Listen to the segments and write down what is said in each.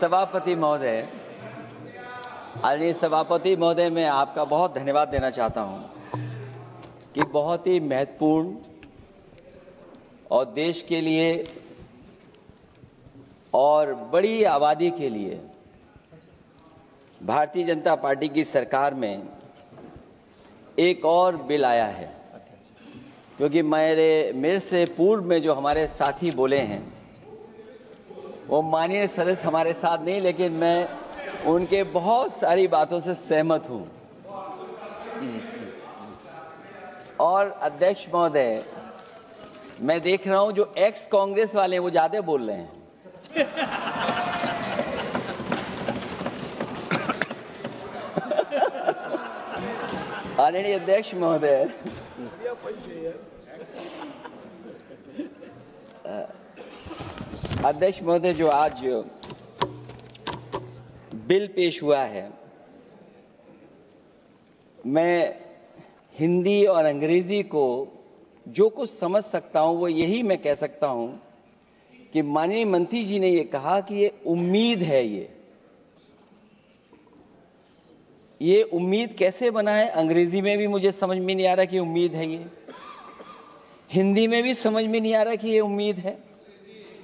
सभापति महोदय, आदरणीय सभापति महोदय, मैं आपका बहुत धन्यवाद देना चाहता हूं कि बहुत ही महत्वपूर्ण और देश के लिए और बड़ी आबादी के लिए भारतीय जनता पार्टी की सरकार में एक और बिल आया है। क्योंकि मेरे से पूर्व में जो हमारे साथी बोले हैं वो माननीय सदस्य हमारे साथ नहीं, लेकिन मैं उनके बहुत सारी बातों से सहमत हूं। और अध्यक्ष महोदय, मैं देख रहा हूं जो एक्स कांग्रेस वाले हैं वो ज्यादा बोल रहे हैं। आदरणीय अध्यक्ष महोदय, अध्यक्ष महोदय, जो आज बिल पेश हुआ है, मैं हिंदी और अंग्रेजी को जो कुछ समझ सकता हूं वो यही मैं कह सकता हूं कि माननीय मंत्री जी ने ये कहा कि ये उम्मीद है। ये उम्मीद कैसे बना है, अंग्रेजी में भी मुझे समझ में नहीं आ रहा कि उम्मीद है, ये हिंदी में भी समझ में नहीं आ रहा कि ये उम्मीद है।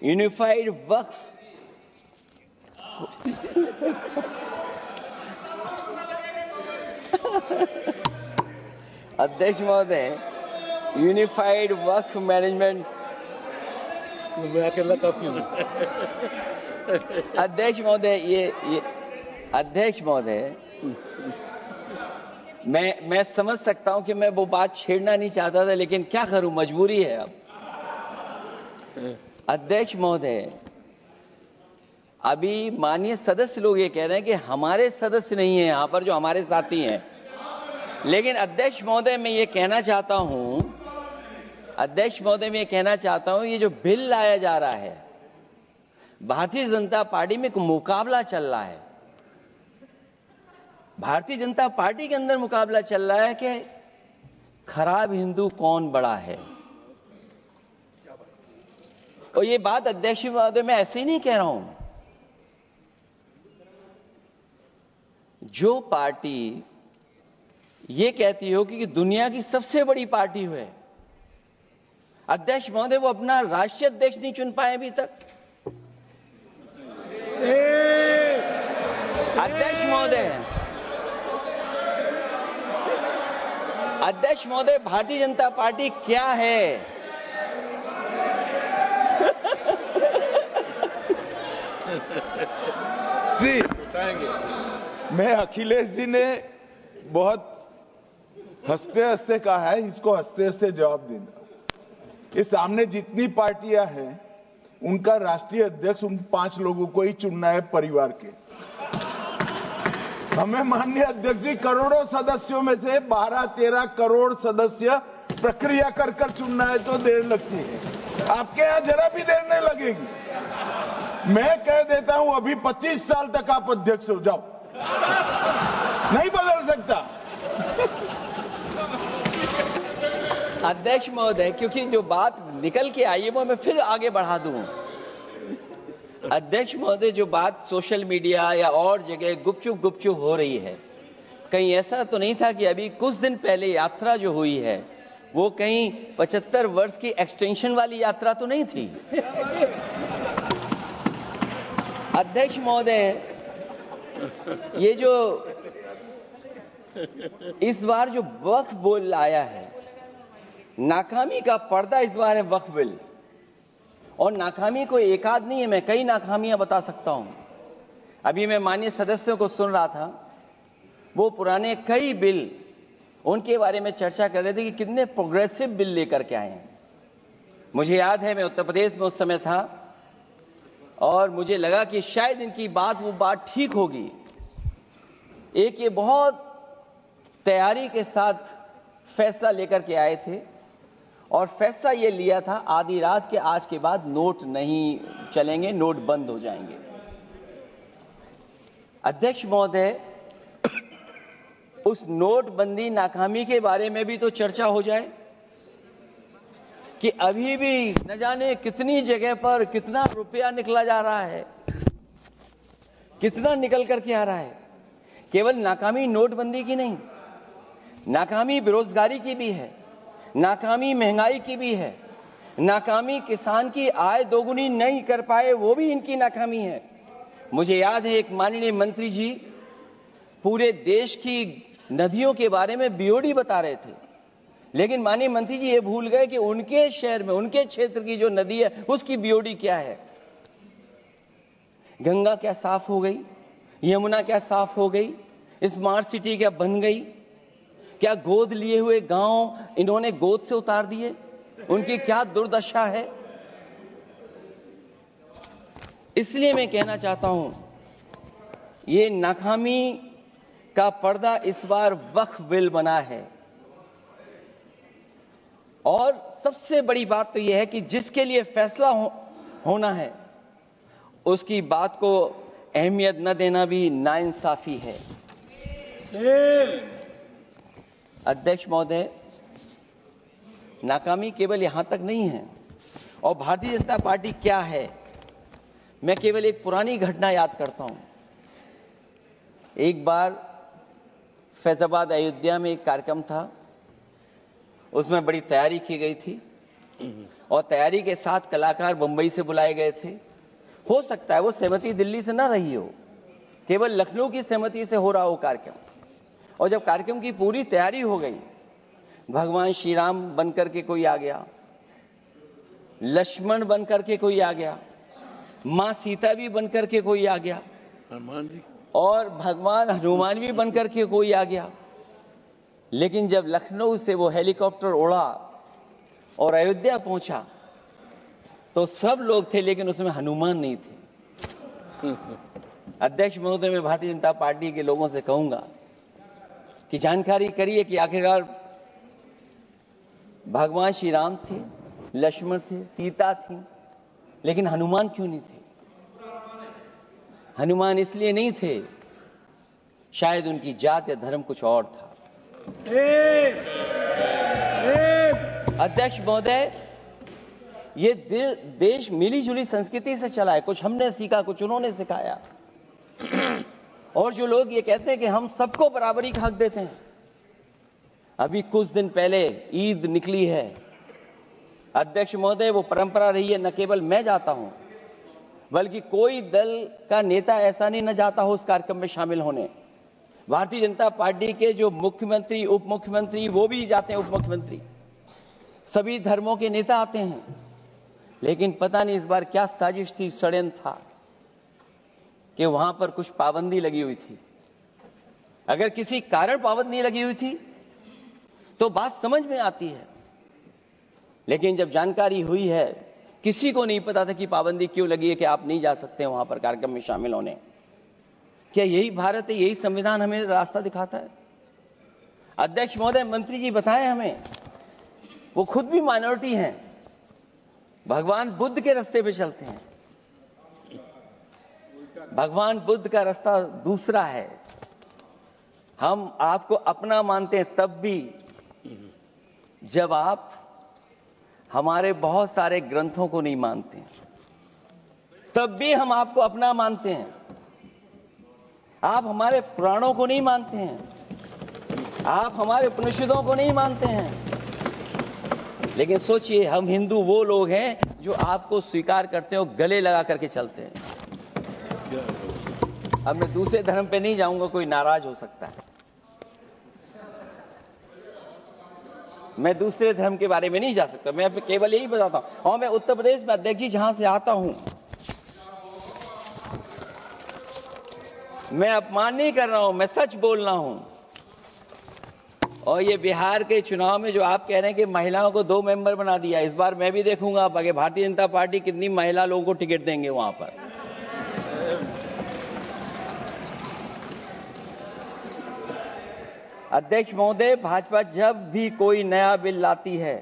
यूनिफाइड वक्फ अध्यक्ष महोदय, यूनिफाइड वक्फ मैनेजमेंट, अध्यक्ष महोदय, ये अध्यक्ष महोदय, मैं समझ सकता हूं कि मैं वो बात छेड़ना नहीं चाहता था, लेकिन क्या करूं, मजबूरी है अब। अध्यक्ष महोदय, अभी माननीय सदस्य लोग ये कह रहे हैं कि हमारे सदस्य नहीं है यहां पर जो हमारे साथी हैं, लेकिन अध्यक्ष महोदय मैं ये कहना चाहता हूं, अध्यक्ष महोदय मैं ये कहना चाहता हूं, ये जो बिल लाया जा रहा है, भारतीय जनता पार्टी में एक मुकाबला चल रहा है। भारतीय जनता पार्टी के अंदर मुकाबला चल रहा है कि खराब हिंदू कौन बड़ा है। और ये बात अध्यक्ष महोदय मैं ऐसे ही नहीं कह रहा हूं। जो पार्टी ये कहती हो कि दुनिया की सबसे बड़ी पार्टी है, अध्यक्ष महोदय वो अपना राष्ट्रीय अध्यक्ष नहीं चुन पाए अभी तक। अध्यक्ष महोदय, भारतीय जनता पार्टी क्या है? जी, मैं अखिलेश जी ने बहुत हंसते हंसते कहा है, इसको हंसते हंसते जवाब देना। इस सामने जितनी पार्टियां हैं उनका राष्ट्रीय अध्यक्ष उन 5 लोगों को ही चुनना है परिवार के। हमें माननीय अध्यक्ष जी करोड़ों सदस्यों में से 12-13 करोड़ सदस्य प्रक्रिया कर कर चुनना है तो देर लगती है। आपके यहां जरा भी देर नहीं लगेगी। मैं कह देता हूं अभी 25 साल तक आप अध्यक्ष हो जाओ, नहीं बदल सकता। अध्यक्ष महोदय, क्योंकि जो बात निकल के आई है वो मैं फिर आगे बढ़ा दूं। अध्यक्ष महोदय, जो बात सोशल मीडिया या और जगह गुपचुप हो रही है, कहीं ऐसा तो नहीं था कि अभी कुछ दिन पहले यात्रा जो हुई है वो कहीं 75 वर्ष की एक्सटेंशन वाली यात्रा तो नहीं थी। अध्यक्ष महोदय, ये जो इस बार जो वक्फ बिल आया है, नाकामी का पर्दा इस बार है वक्फ बिल। और नाकामी को एक आध नहीं है, मैं कई नाकामियां बता सकता हूं। अभी मैं माननीय सदस्यों को सुन रहा था, वो पुराने कई बिल उनके बारे में चर्चा कर रहे थे कि कितने प्रोग्रेसिव बिल लेकर के आए हैं। मुझे याद है मैं उत्तर प्रदेश में उस समय था और मुझे लगा कि शायद इनकी वो बात ठीक होगी। एक ये बहुत तैयारी के साथ फैसला लेकर के आए थे और फैसला ये लिया था आधी रात के आज के बाद नोट नहीं चलेंगे, नोट बंद हो जाएंगे। अध्यक्ष महोदय, उस नोटबंदी नाकामी के बारे में भी तो चर्चा हो जाए कि अभी भी न जाने कितनी जगह पर कितना रुपया निकला जा रहा है। कितना निकल करके आ रहा है। केवल नाकामी नोटबंदी की नहीं, नाकामी बेरोजगारी की भी है, नाकामी महंगाई की भी है, नाकामी किसान की आय दोगुनी नहीं कर पाए वो भी इनकी नाकामी है। मुझे याद है एक माननीय मंत्री जी पूरे देश की नदियों के बारे में बीओडी बता रहे थे, लेकिन माननीय मंत्री जी ये भूल गए कि उनके शहर में, उनके क्षेत्र की जो नदी है उसकी बीओडी क्या है। गंगा क्या साफ हो गई, यमुना क्या साफ हो गई, स्मार्ट सिटी क्या बन गई, क्या गोद लिए हुए गांव इन्होंने गोद से उतार दिए, उनकी क्या दुर्दशा है। इसलिए मैं कहना चाहता हूं, ये नाकामी का पर्दा इस बार वक्फ बिल बना है। और सबसे बड़ी बात तो यह है कि जिसके लिए फैसला होना है उसकी बात को अहमियत न देना भी नाइंसाफी है। अध्यक्ष महोदय, नाकामी केवल यहां तक नहीं है। और भारतीय जनता पार्टी क्या है, मैं केवल एक पुरानी घटना याद करता हूं। एक बार फैजाबाद अयोध्या में एक कार्यक्रम था, उसमें बड़ी तैयारी की गई थी और तैयारी के साथ कलाकार मुंबई से बुलाए गए थे। हो सकता है वो सहमति दिल्ली से ना रही हो, केवल लखनऊ की सहमति से हो रहा हो कार्यक्रम। और जब कार्यक्रम की पूरी तैयारी हो गई, भगवान श्री राम बनकर के कोई आ गया, लक्ष्मण बनकर के कोई आ गया, मां सीता भी बनकर के कोई आ गया, हनुमान जी, और भगवान हनुमान भी बनकर के कोई आ गया। लेकिन जब लखनऊ से वो हेलीकॉप्टर उड़ा और अयोध्या पहुंचा तो सब लोग थे, लेकिन उसमें हनुमान नहीं थे। अध्यक्ष महोदय, मैं भारतीय जनता पार्टी के लोगों से कहूंगा कि जानकारी करिए कि आखिरकार भगवान श्री राम थे, लक्ष्मण थे, सीता थी, लेकिन हनुमान क्यों नहीं थे? हनुमान इसलिए नहीं थे, शायद उनकी जात या धर्म कुछ और था। अध्यक्ष महोदय, ये देश मिली जुली संस्कृति से चला है। कुछ हमने सीखा, कुछ उन्होंने सिखाया। और जो लोग ये कहते हैं कि हम सबको बराबरी का हक देते हैं, अभी कुछ दिन पहले ईद निकली है। अध्यक्ष महोदय, वो परंपरा रही है, न केवल मैं जाता हूं बल्कि कोई दल का नेता ऐसा नहीं न जाता हो उस कार्यक्रम में शामिल होने। भारतीय जनता पार्टी के जो मुख्यमंत्री, उप मुख्यमंत्री, वो भी जाते हैं, उप मुख्यमंत्री, सभी धर्मों के नेता आते हैं। लेकिन पता नहीं इस बार क्या साजिश थी, षड्यंत्र था कि वहां पर कुछ पाबंदी लगी हुई थी। अगर किसी कारण पाबंदी लगी हुई थी तो बात समझ में आती है, लेकिन जब जानकारी हुई है, किसी को नहीं पता था कि पाबंदी क्यों लगी है कि आप नहीं जा सकते वहां पर कार्यक्रम में शामिल होने। क्या यही भारत है, यही संविधान हमें रास्ता दिखाता है? अध्यक्ष महोदय, मंत्री जी बताएं हमें, वो खुद भी माइनॉरिटी हैं, भगवान बुद्ध के रास्ते पे चलते हैं। भगवान बुद्ध का रास्ता दूसरा है। हम आपको अपना मानते हैं तब भी जब आप हमारे बहुत सारे ग्रंथों को नहीं मानते, तब भी हम आपको अपना मानते हैं। आप हमारे पुराणों को नहीं मानते हैं, आप हमारे उपनिषदों को नहीं मानते हैं। लेकिन सोचिए, हम हिंदू वो लोग हैं जो आपको स्वीकार करते हैं और गले लगा करके चलते हैं। अब मैं दूसरे धर्म पे नहीं जाऊंगा, कोई नाराज हो सकता है। मैं दूसरे धर्म के बारे में नहीं जा सकता, मैं केवल यही बताता हूं। और मैं उत्तर प्रदेश में, अध्यक्ष जी, जहां से आता हूं, मैं अपमान नहीं कर रहा हूं, मैं सच बोल रहा हूं। और ये बिहार के चुनाव में जो आप कह रहे हैं कि महिलाओं को 2 मेंबर बना दिया, इस बार मैं भी देखूंगा आगे भारतीय जनता पार्टी कितनी महिला लोगों को टिकट देंगे वहां पर। अध्यक्ष महोदय, भाजपा जब भी कोई नया बिल लाती है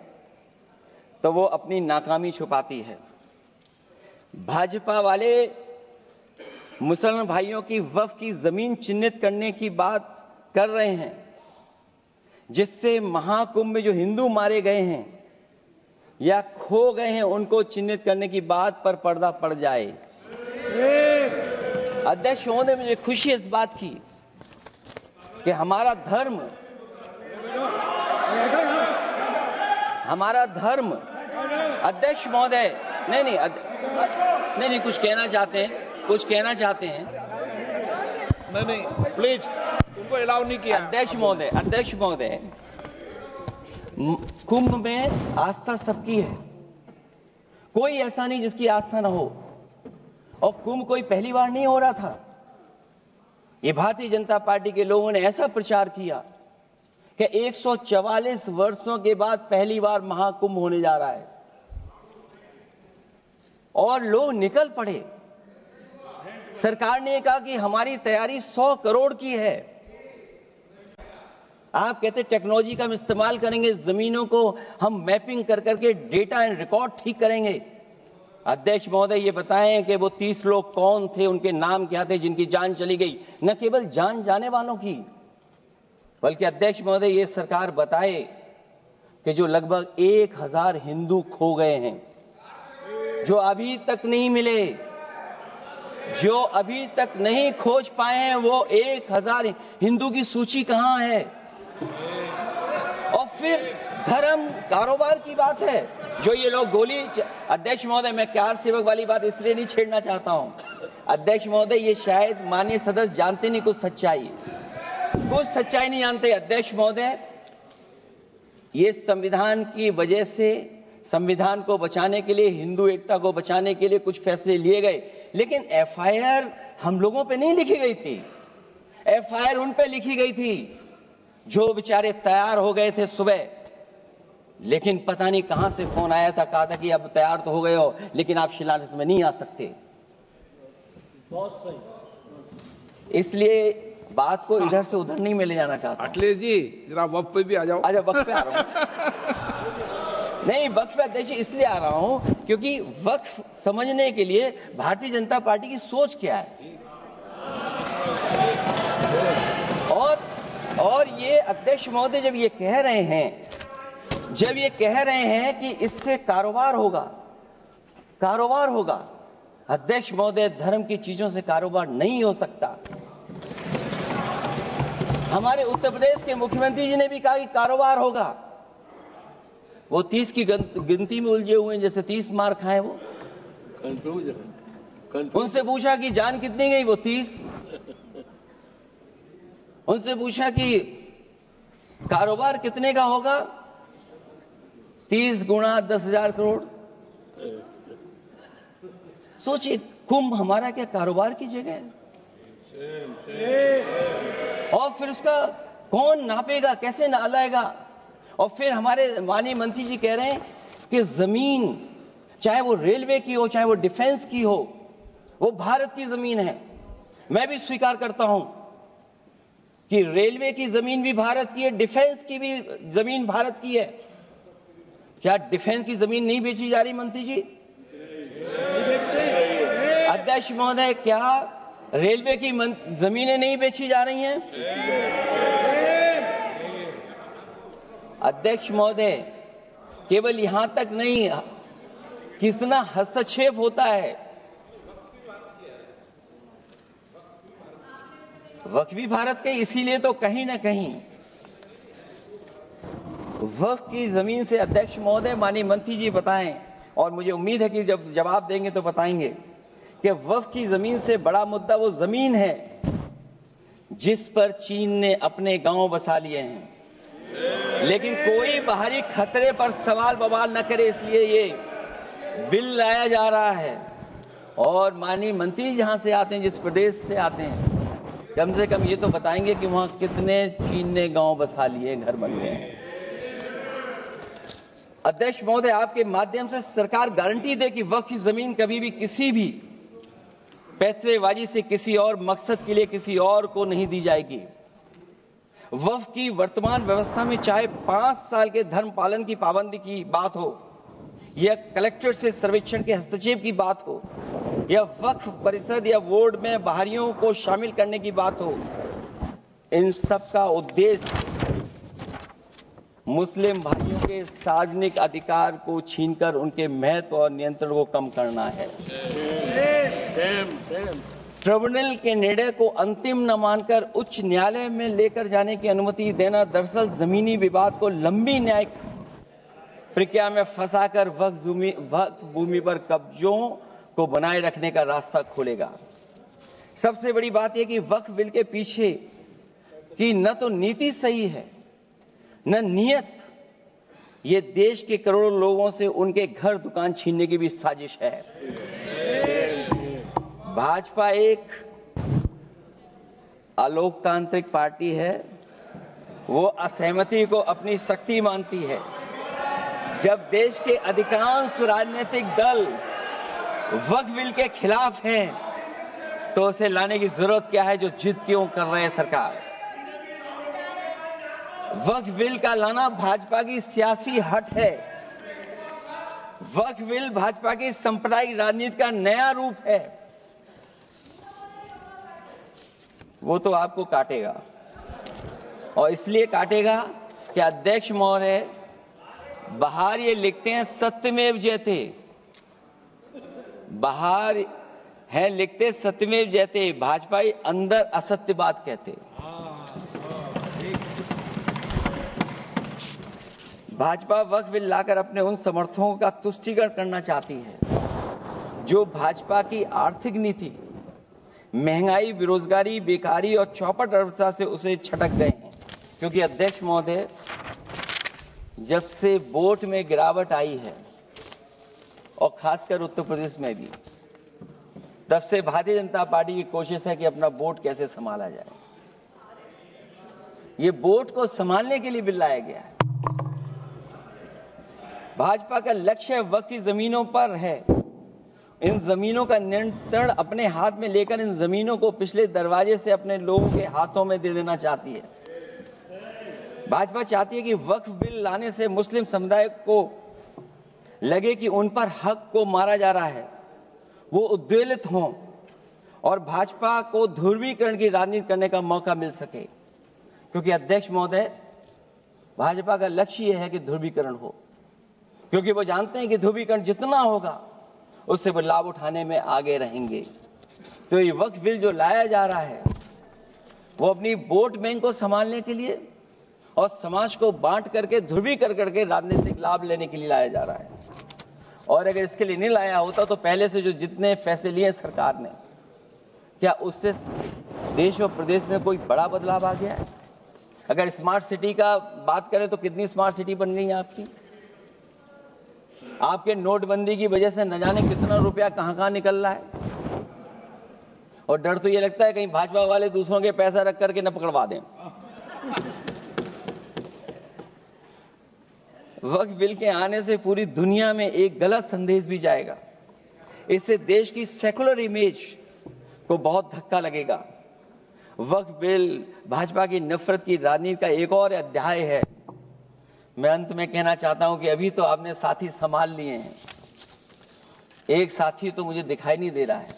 तो वो अपनी नाकामी छुपाती है। भाजपा वाले मुसलमान भाइयों की वक्फ की जमीन चिन्हित करने की बात कर रहे हैं, जिससे महाकुंभ में जो हिंदू मारे गए हैं या खो गए हैं उनको चिन्हित करने की बात पर पर्दा पड़ जाए। अध्यक्ष महोदय, मुझे खुशी इस बात की कि हमारा धर्म अध्यक्ष महोदय नहीं कुछ कहना चाहते हैं नहीं प्लीज, उनको अलाउ नहीं किया। अध्यक्ष महोदय, कुंभ में आस्था सबकी है, कोई ऐसा नहीं जिसकी आस्था ना हो। और कुंभ कोई पहली बार नहीं हो रहा था। ये भारतीय जनता पार्टी के लोगों ने ऐसा प्रचार किया कि 144 वर्षों के बाद पहली बार महाकुंभ होने जा रहा है और लोग निकल पड़े। सरकार ने कहा कि हमारी तैयारी 100 करोड़ की है। आप कहते टेक्नोलॉजी का हम इस्तेमाल करेंगे, जमीनों को हम मैपिंग कर करके डेटा एंड रिकॉर्ड ठीक करेंगे। अध्यक्ष महोदय, ये बताएं कि वो 30 लोग कौन थे, उनके नाम क्या थे जिनकी जान चली गई, न केवल जान जाने वालों की, बल्कि अध्यक्ष महोदय ये सरकार बताए कि जो लगभग 1000 हिंदू खो गए हैं, जो अभी तक नहीं मिले, जो अभी तक नहीं खोज पाए हैं, वो 1000 हिंदू की सूची कहां है? और फिर धर्म कारोबार की बात है, जो ये लोग गोली। अध्यक्ष महोदय, मैं कार सेवक वाली बात इसलिए नहीं छेड़ना चाहता हूं। अध्यक्ष महोदय, ये शायद माननीय सदस्य जानते नहीं कुछ सच्चाई नहीं जानते। अध्यक्ष महोदय, ये संविधान की वजह से, संविधान को बचाने के लिए, हिंदू एकता को बचाने के लिए कुछ फैसले लिए गए, लेकिन एफआईआर हम लोगों पे नहीं लिखी गई थी। एफआईआर उन पे लिखी गई थी जो बेचारे तैयार हो गए थे सुबह, लेकिन पता नहीं कहां से फोन आया था, कहा था कि अब तैयार तो हो गए हो, लेकिन आप शिलान्यास में नहीं आ सकते। बहुत सही। इसलिए बात को इधर से उधर नहीं में ले जाना चाहता। अखिलेश जी, जरा वक्त पे भी आ जाओ। अच्छा, वक्त पे आ रहा हूं। नहीं, वक्त पे अध्यक्ष इसलिए आ रहा हूं क्योंकि वक्त समझने के लिए भारतीय जनता पार्टी की सोच क्या है। और ये अध्यक्ष महोदय जब ये कह रहे हैं कि इससे कारोबार होगा, अध्यक्ष महोदय, धर्म की चीजों से कारोबार नहीं हो सकता। हमारे उत्तर प्रदेश के मुख्यमंत्री जी ने भी कहा कि कारोबार होगा। वो 30 की गिनती में उलझे हुए हैं, जैसे 30 मार खाए वो। उनसे पूछा कि जान कितनी गई, वो 30। उनसे पूछा कि कारोबार कितने का होगा, 30 गुणा 10,000 करोड़। सोचिए, कुंभ हमारा क्या कारोबार की जगह है? और फिर उसका कौन नापेगा, कैसे नालाएगा? और फिर हमारे माननीय मंत्री जी कह रहे हैं कि जमीन, चाहे वो रेलवे की हो, चाहे वो डिफेंस की हो, वो भारत की जमीन है। मैं भी स्वीकार करता हूं कि रेलवे की जमीन भी भारत की है, डिफेंस की भी जमीन भारत की है। क्या डिफेंस की जमीन नहीं बेची जा रही मंत्री जी? अध्यक्ष महोदय, क्या रेलवे की जमीनें नहीं बेची जा रही हैं? अध्यक्ष महोदय, केवल यहां तक नहीं, कितना हस्तक्षेप होता है। वक्फ भी भारत के, इसीलिए तो कहीं ना कहीं वक्फ की जमीन से, अध्यक्ष महोदय, माननीय मंत्री जी बताएं, और मुझे उम्मीद है कि जब जवाब देंगे तो बताएंगे कि वक्फ की जमीन से बड़ा मुद्दा वो जमीन है जिस पर चीन ने अपने गांव बसा लिए हैं, लेकिन कोई बाहरी खतरे पर सवाल बवाल न करे, इसलिए ये बिल लाया जा रहा है। और माननीय मंत्री जहां से आते हैं, जिस प्रदेश से आते हैं, कम से कम ये तो बताएंगे कि वहां कितने चीन ने गांव बसा लिए, घर बन गए हैं। अध्यक्ष महोदय, आपके माध्यम से सरकार गारंटी दे कि वक्फ की जमीन कभी भी किसी भी पैतरेबाजी से, किसी और मकसद के लिए किसी और को नहीं दी जाएगी। वक्फ की वर्तमान व्यवस्था में चाहे 5 साल के धर्म पालन की पाबंदी की बात हो, या कलेक्टर से सर्वेक्षण के हस्तक्षेप की बात हो, या वक्फ परिषद या बोर्ड में बाहरियों को शामिल करने की बात हो, इन सब का उद्देश्य मुस्लिम भाइयों के सार्वजनिक अधिकार को छीनकर उनके महत्व और नियंत्रण को कम करना है। ट्रिब्यूनल के निर्णय को अंतिम न मानकर उच्च न्यायालय में लेकर जाने की अनुमति देना दरअसल जमीनी विवाद को लंबी न्यायिक प्रक्रिया में फंसाकर वक्फ भूमि पर कब्जों को बनाए रखने का रास्ता खोलेगा। सबसे बड़ी बात यह कि वक्फ बिल के पीछे की न तो नीति सही है न नीयत, ये देश के करोड़ों लोगों से उनके घर दुकान छीनने की भी साजिश है। भाजपा एक अलोकतांत्रिक पार्टी है, वो असहमति को अपनी शक्ति मानती है। जब देश के अधिकांश राजनीतिक दल वक्फ बिल के खिलाफ हैं, तो उसे लाने की जरूरत क्या है जो जिद क्यों कर रहे हैं सरकार। वक्फ बिल का लाना भाजपा की सियासी हट है। वक्फ बिल भाजपा की सांप्रदायिक राजनीति का नया रूप है। वो तो आपको काटेगा, और इसलिए काटेगा कि अध्यक्ष महोदय बाहर ये लिखते हैं सत्यमेव जयते, बाहर है लिखते सत्यमेव जयते, भाजपाई अंदर असत्य बात कहते। भाजपा वक्फ बिल लाकर अपने उन समर्थकों का तुष्टीकरण करना चाहती है जो भाजपा की आर्थिक नीति, महंगाई, बेरोजगारी, बेकारी और चौपट अर्थव्यवस्था से उसे छटक गए हैं। क्योंकि अध्यक्ष महोदय, जब से वोट में गिरावट आई है और खासकर उत्तर प्रदेश में भी, तब से भारतीय जनता पार्टी की कोशिश है कि अपना वोट कैसे संभाला जाए। ये वोट को संभालने के लिए बिल लाया गया है। भाजपा का लक्ष्य वक्फ की जमीनों पर है। इन जमीनों का नियंत्रण अपने हाथ में लेकर इन जमीनों को पिछले दरवाजे से अपने लोगों के हाथों में दे देना चाहती है। भाजपा चाहती है कि वक्फ बिल लाने से मुस्लिम समुदाय को लगे कि उन पर हक को मारा जा रहा है, वो उद्वेलित हों और भाजपा को ध्रुवीकरण की राजनीति करने का मौका मिल सके। क्योंकि अध्यक्ष महोदय, भाजपा का लक्ष्य यह है कि ध्रुवीकरण हो, क्योंकि वो जानते हैं कि ध्रुवीकरण जितना होगा उससे वो लाभ उठाने में आगे रहेंगे। तो ये वक्फ बिल जो लाया जा रहा है, वो अपनी वोट बैंक को संभालने के लिए और समाज को बांट करके ध्रुवीकरण करके राजनीतिक लाभ लेने के लिए लाया जा रहा है। और अगर इसके लिए नहीं लाया होता तो पहले से जो जितने फैसले लिए सरकार ने, क्या उससे देश और प्रदेश में कोई बड़ा बदलाव आ गया है? अगर स्मार्ट सिटी का बात करें तो कितनी स्मार्ट सिटी बन गई है आपकी? आपके नोटबंदी की वजह से न जाने कितना रुपया कहां निकल रहा है। और डर तो ये लगता है कहीं भाजपा वाले दूसरों के पैसा रख करके न पकड़वा दें। वक्फ बिल के आने से पूरी दुनिया में एक गलत संदेश भी जाएगा। इससे देश की सेकुलर इमेज को बहुत धक्का लगेगा। वक्फ बिल भाजपा की नफरत की राजनीति का एक और अध्याय है। मैं अंत में कहना चाहता हूं कि अभी तो आपने साथी संभाल लिए हैं, एक साथी तो मुझे दिखाई नहीं दे रहा है,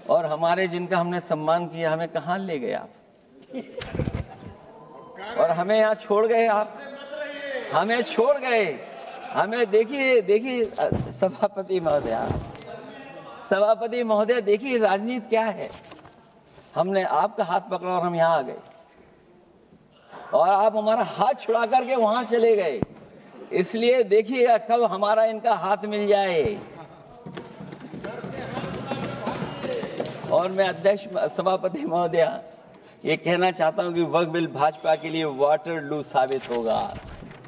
और हमारे जिनका हमने सम्मान किया हमें कहां ले गए आप, और हमें यहां छोड़ गए आप, हमें छोड़ गए। हमें देखिए सभापति महोदय देखिए राजनीति क्या है। हमने आपका हाथ पकड़ा और हम यहां आ गए, और आप हमारा हाथ छुड़ा करके वहां चले गए। इसलिए देखिएगा कब हमारा इनका हाथ मिल जाए। और मैं अध्यक्ष सभापति महोदय ये कहना चाहता हूं कि वक्फ बिल भाजपा के लिए वाटरलू साबित होगा,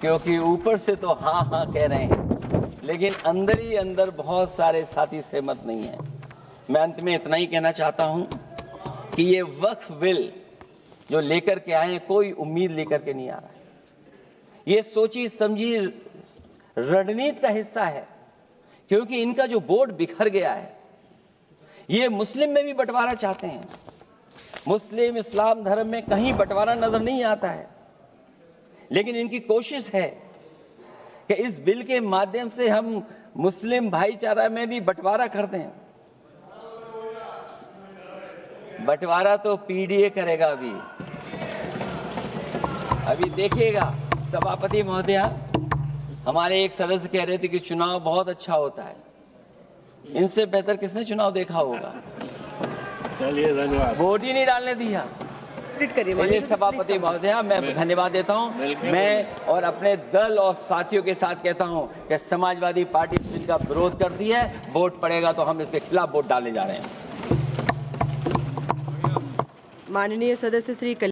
क्योंकि ऊपर से तो हाँ हाँ कह रहे हैं, लेकिन अंदर ही अंदर बहुत सारे साथी सहमत नहीं है। मैं अंत में इतना ही कहना चाहता हूं कि ये वक्फ बिल जो लेकर के आए हैं, कोई उम्मीद लेकर के नहीं आ रहा है। ये सोची समझी रणनीति का हिस्सा है, क्योंकि इनका जो वोट बिखर गया है, ये मुस्लिम में भी बंटवारा चाहते हैं। मुस्लिम इस्लाम धर्म में कहीं बंटवारा नजर नहीं आता है, लेकिन इनकी कोशिश है कि इस बिल के माध्यम से हम मुस्लिम भाईचारा में भी बंटवारा करते हैं। बंटवारा तो पीडीए करेगा। अभी देखिएगा सभापति महोदया, हमारे एक सदस्य कह रहे थे कि चुनाव बहुत अच्छा होता है, इनसे बेहतर किसने चुनाव देखा होगा? चलिए धन्यवाद। वोट ही नहीं डालने दिया। चलिए सभापति महोदया, मैं धन्यवाद देता हूं। मैं और अपने दल और साथियों के साथ कहता हूं कि समाजवादी पार्टी बिल का विरोध करती है, वोट पड़ेगा तो हम इसके खिलाफ वोट डालने जा रहे हैं। माननीय सदस्य श्री